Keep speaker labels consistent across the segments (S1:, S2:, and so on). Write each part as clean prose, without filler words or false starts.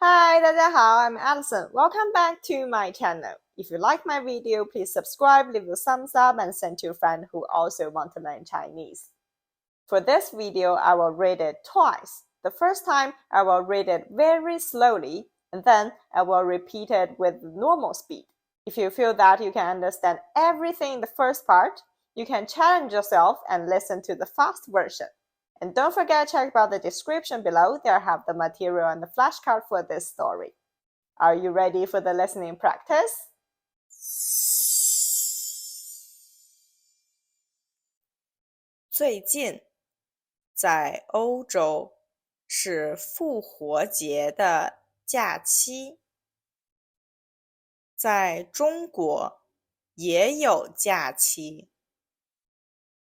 S1: Hi, 大家好, I'm Alison. Welcome back to my channel. If you like my video, please subscribe, leave a thumbs up, and send to a friend who also want to learn Chinese. For this video, I will read it twice. The first time, I will read it very slowly, and then I will repeat it with normal speed. If you feel that you can understand everything in the first part, you can challenge yourself and listen to the fast version. And don't forget to check out the description below. There I have the material and the flashcard for this story. Are you ready for the listening practice?
S2: 最近在欧洲是复活节的假期，在中国也有假期，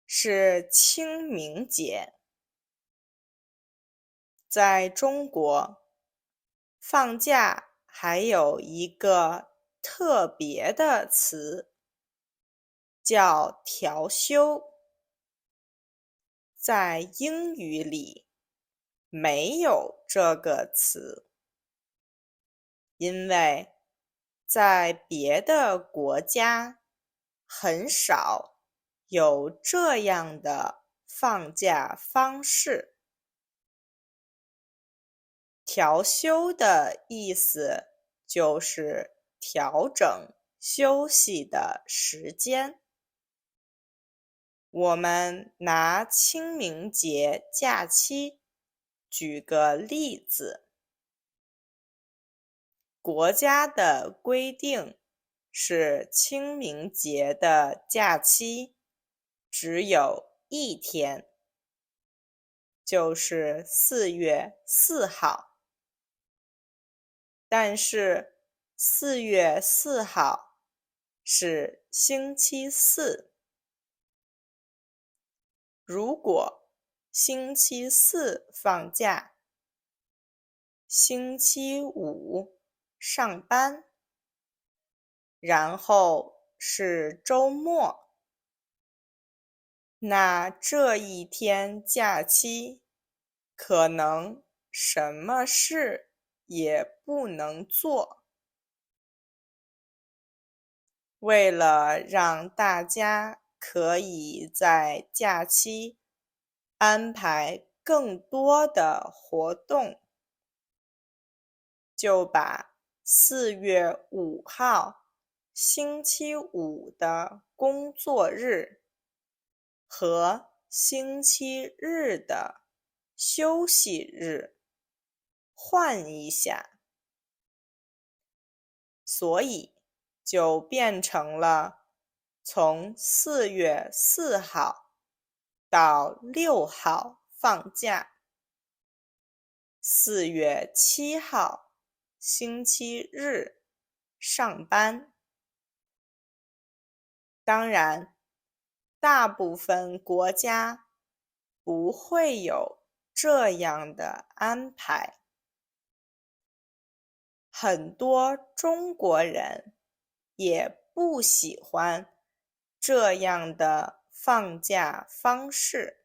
S2: 是清明节。在中国，放假还有一个特别的词，叫调休。在英语里没有这个词，因为在别的国家很少有这样的放假方式。调休的意思就是调整休息的时间。我们拿清明节假期举个例子。国家的规定是清明节的假期只有一天，就是4月4号。但是4月4号是星期四。如果星期四放假，星期五上班，然后是周末，那这一天假期可能什么事也不能做。为了让大家可以在假期安排更多的活动，就把4月5号星期五的工作日和星期日的休息日换一下，所以就变成了从4月4号到6号放假，4月7号星期日上班。当然，大部分国家不会有这样的安排。很多中国人也不喜欢这样的放假方式，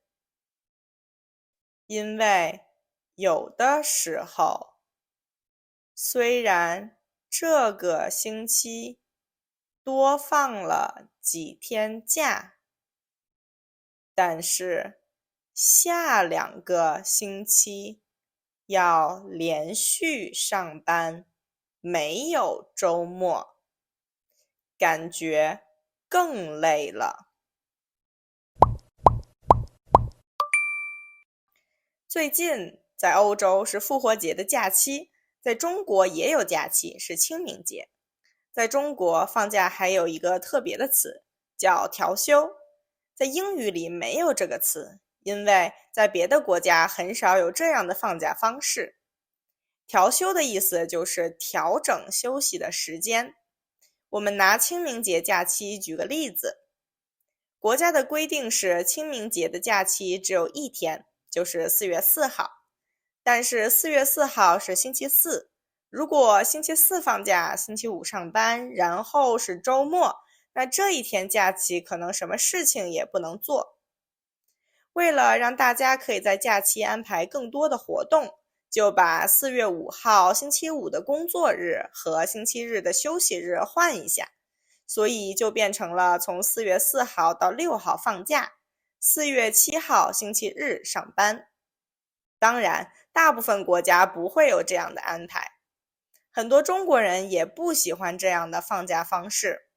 S2: 因为有的时候，虽然这个星期多放了几天假，但是下2个星期要连续上班，没有周末，感觉更累了。最近在欧洲是复活节的假期，在中国也有假期，是清明节。在中国放假还有一个特别的词，叫调休。在英语里没有这个词，因为在别的国家很少有这样的放假方式。调休的意思就是调整休息的时间。我们拿清明节假期举个例子。国家的规定是清明节的假期只有一天，就是4月4号。但是4月4号是星期四，如果星期四放假，星期五上班，然后是周末，那这一天假期可能什么事情也不能做。为了让大家可以在假期安排更多的活动，就把4月5号星期五的工作日和星期日的休息日换一下，所以就变成了从4月4号到6号放假，4月7号星期日上班。当然，大部分国家不会有这样的安排，很多中国人也不喜欢这样的放假方式，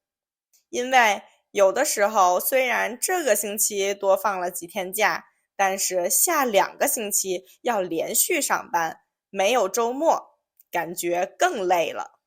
S2: 因为有的时候虽然这个星期多放了几天假，但是下2个星期要连续上班，没有周末，感觉更累了。